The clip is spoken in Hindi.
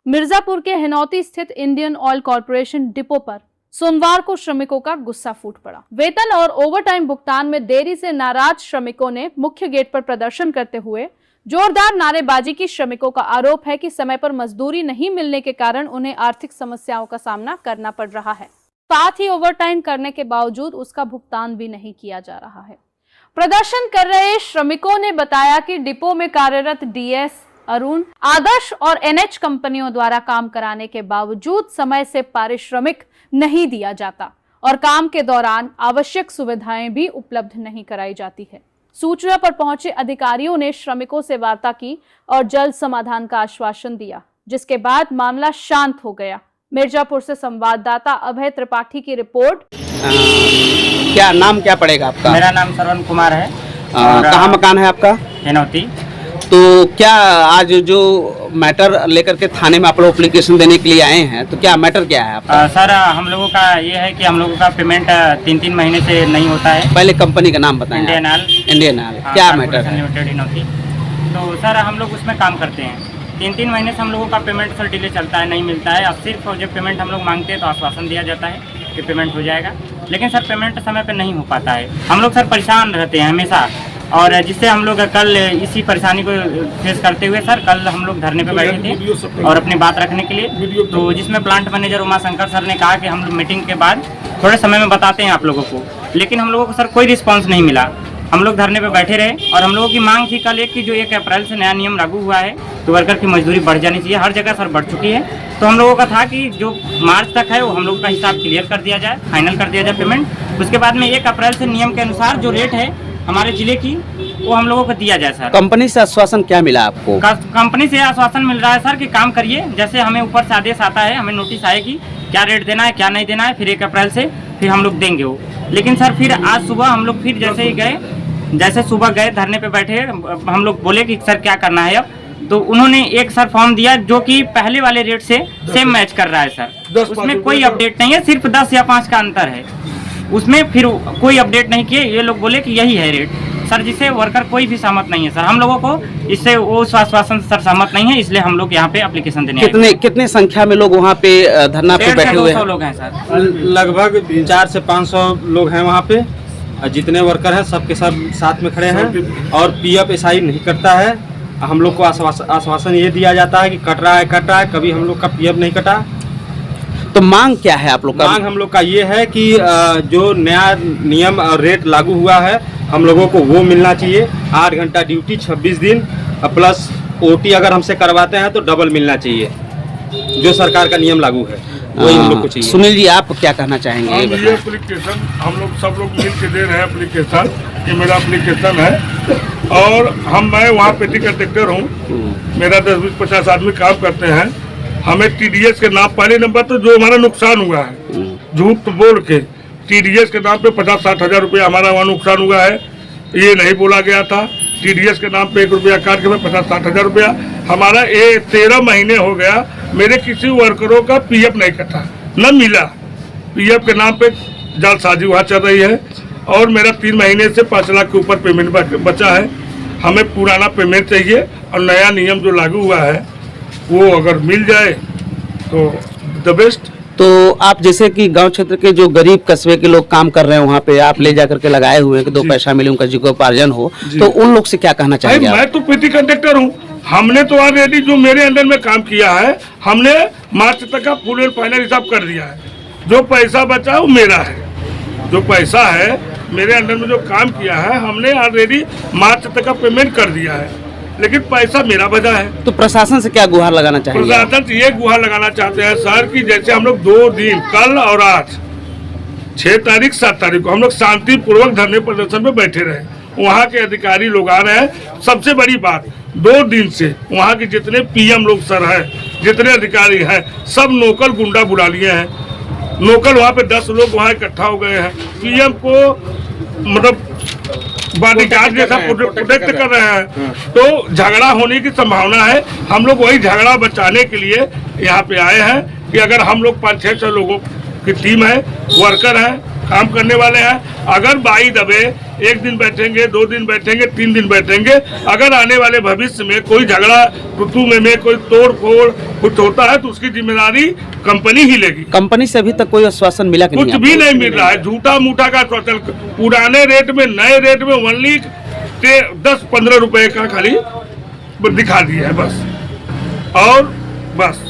मिर्जापुर के हिनौती स्थित इंडियन ऑयल कॉर्पोरेशन डिपो पर सोमवार को श्रमिकों का गुस्सा फूट पड़ा। वेतन और ओवरटाइम भुगतान में देरी से नाराज श्रमिकों ने मुख्य गेट पर प्रदर्शन करते हुए जोरदार नारेबाजी की। श्रमिकों का आरोप है कि समय पर मजदूरी नहीं मिलने के कारण उन्हें आर्थिक समस्याओं का सामना करना पड़ रहा है। साथ ही ओवरटाइम करने के बावजूद उसका भुगतान भी नहीं किया जा रहा है। प्रदर्शन कर रहे श्रमिकों ने बताया कि डिपो में कार्यरत डीएस, अरुण, आदर्श और एनएच कंपनियों द्वारा काम कराने के बावजूद समय से पारिश्रमिक नहीं दिया जाता और काम के दौरान आवश्यक सुविधाएं भी उपलब्ध नहीं कराई जाती है। सूचना पर पहुंचे अधिकारियों ने श्रमिकों से वार्ता की और जल्द समाधान का आश्वासन दिया, जिसके बाद मामला शांत हो गया। मिर्जापुर से संवाददाता अभय त्रिपाठी की रिपोर्ट। क्या नाम क्या पड़ेगा आपका? मेरा नाम श्रवण कुमार है। कहाँ मकान है आपका? हिनौती। तो क्या आज जो मैटर लेकर के थाने में आप लोग एप्लीकेशन देने के लिए आए हैं, तो क्या मैटर क्या है आपका? सर, हम लोगों का ये है कि हम लोगों का पेमेंट 3-3 महीने से नहीं होता है। पहले कंपनी का नाम बताएं। Indian oil. क्या मैटर है? लिमिटेड हिनौती। तो सर, हम लोग उसमें काम करते हैं। 3-3 महीने से हम लोगों का पेमेंट सर डिले चलता है, नहीं मिलता है। अब सिर्फ जब पेमेंट हम लोग मांगते हैं तो आश्वासन दिया जाता है कि पेमेंट हो जाएगा, लेकिन सर पेमेंट समय पर नहीं हो पाता है। हम लोग सर परेशान रहते हैं हमेशा, और जिससे हम लोग कल इसी परेशानी को फेस करते हुए सर कल हम लोग धरने पे बैठे थे और अपनी बात रखने के लिए। तो जिसमें प्लांट मैनेजर उमाशंकर सर ने कहा कि हम मीटिंग के बाद थोड़े समय में बताते हैं आप लोगों को, लेकिन हम लोगों को सर कोई रिस्पांस नहीं मिला। हम लोग धरने पे बैठे रहे और हम लोगों की मांग थी कल एक कि जो 1 अप्रैल से नया नियम लागू हुआ है तो वर्कर की मजदूरी बढ़ जानी चाहिए। हर जगह सर बढ़ चुकी है। तो हम लोगों का था कि जो मार्च तक है वो हम लोग का हिसाब क्लियर कर दिया जाए, फाइनल कर दिया जाए पेमेंट। उसके बाद में 1 अप्रैल से नियम के अनुसार जो रेट है हमारे जिले की वो हम लोगों को दिया जाए सर। कंपनी से आश्वासन क्या मिला आपको? कंपनी से आश्वासन मिल रहा है सर कि काम करिए, जैसे हमें ऊपर से आदेश आता है, हमें नोटिस आएगी क्या रेट देना है क्या नहीं देना है, फिर 1 अप्रैल से फिर हम लोग देंगे वो। लेकिन सर फिर आज सुबह हम लोग फिर जैसे सुबह गए धरने पे बैठे, हम लोग बोले कि सर क्या करना है अब। तो उन्होंने एक सर फॉर्म दिया जो कि पहले वाले रेट से सेम मैच कर रहा है सर। उसमें कोई अपडेट नहीं है, सिर्फ 10 या 5 का अंतर है। उसमें फिर कोई अपडेट नहीं किए। ये लोग बोले कि यही है रेट सर, जिससे वर्कर कोई भी सहमत नहीं है सर। हम लोगों को इससे वो आश्वासन सर सहमत नहीं है, इसलिए हम लोग यहाँ पे एप्लीकेशन देने कितने संख्या में लोग वहाँ पे धरना पे बैठे हुए हैं? 200 लोग हैं सर। लगभग 400 से 500 लोग हैं वहाँ पे। जितने वर्कर हैं सबके सब साथ में खड़े हैं और पीएफ एसआई नहीं करता है। हम लोग को आश्वासन ये दिया जाता है कि कट रहा है, कभी हम लोग का पीएफ नहीं कटा। तो मांग क्या है आप लोग का? मांग हम लोग का ये है कि जो नया नियम और रेट लागू हुआ है हम लोगों को वो मिलना चाहिए। 8 घंटा ड्यूटी 26 दिन प्लस ओटी अगर हमसे करवाते हैं तो डबल मिलना चाहिए, जो सरकार का नियम लागू है वही हम लोग को चाहिए। सुनील जी, आप क्या कहना चाहेंगे? ये एप्लीकेशन हम लोग सब लोग मिल के दे रहे हैं एप्लीकेशन। ये मेरा एप्लीकेशन है और मैं वहाँ पेटी कंडक्टर हूँ। मेरा 10-20-50 आदमी काम करते हैं। हमें टीडीएस के नाम, पहले नंबर तो जो हमारा नुकसान हुआ है झूठ बोल के टीडीएस के नाम पे 50-60 हज़ार रुपया हमारा वहाँ नुकसान हुआ है। ये नहीं बोला गया था। टीडीएस के नाम पे 1 रुपया काट के 50-60 हज़ार रुपया हमारा 13 महीने हो गया। मेरे किसी वर्करों का पीएफ नहीं कटा, न मिला। पीएफ के नाम पे जालसाजी वहाँ चल रही है और मेरा 3 महीने से 5 लाख के ऊपर पेमेंट बचा है। हमें पुराना पेमेंट चाहिए और नया नियम जो लागू हुआ है वो अगर मिल जाए तो द बेस्ट। तो आप जैसे कि गांव क्षेत्र के जो गरीब कस्बे के लोग काम कर रहे हैं वहाँ पे आप ले जाकर के लगाए हुए हैं कि 2 पैसा मिले, उनका जीविकोपार्जन हो, तो उन लोग से क्या कहना चाहेंगे? मैं तो पेटी कंडक्टर हूँ। हमने तो ऑलरेडी जो मेरे अंडर में काम किया है हमने मार्च तक का फुल एंड फाइनल हिसाब कर दिया है। जो पैसा बचा है वो मेरा है। जो पैसा है मेरे अंडर में जो काम किया है हमने ऑलरेडी मार्च तक का पेमेंट कर दिया है, लेकिन पैसा मेरा बचा है। तो प्रशासन से क्या गुहार लगाना चाहेंगे? प्रशासन से ये गुहार लगाना चाहते हैं सर कि जैसे हम लोग 2 दिन कल और आज 6 तारीख 7 तारीख को हम लोग शांतिपूर्वक धरने प्रदर्शन में बैठे रहे। वहाँ के अधिकारी लोग आ रहे हैं। सबसे बड़ी बात 2 दिन से वहाँ के जितने पीएम लोग सर हैं, जितने अधिकारी हैं, सब नोकल गुंडा बुला लिए हैं। नोकल वहाँ पे 10 लोग वहाँ इकट्ठा हो गए हैं। पीएम को मतलब बॉडीगार्ड जैसा प्रोटेक्ट कर रहे हैं। तो झगड़ा होने की संभावना है। हम लोग वही झगड़ा बचाने के लिए यहाँ पे आए हैं कि अगर हम लोग 500-600 लोगों की टीम है, वर्कर है, काम करने वाले हैं। अगर बाई दबे 1 दिन बैठेंगे, 2 दिन बैठेंगे, 3 दिन बैठेंगे, अगर आने वाले भविष्य में कोई झगड़ा ऋतु में कोई तोड़ फोड़ कुछ होता है तो उसकी जिम्मेदारी कंपनी ही लेगी। कंपनी से अभी तक कोई आश्वासन मिला कि कुछ नहीं भी आपको? नहीं मिल रहा है, झूठा मूठा का टोटल। पुराने रेट में नए रेट में ओनली 10-15 रुपए का खाली दिखा दिया है बस, और बस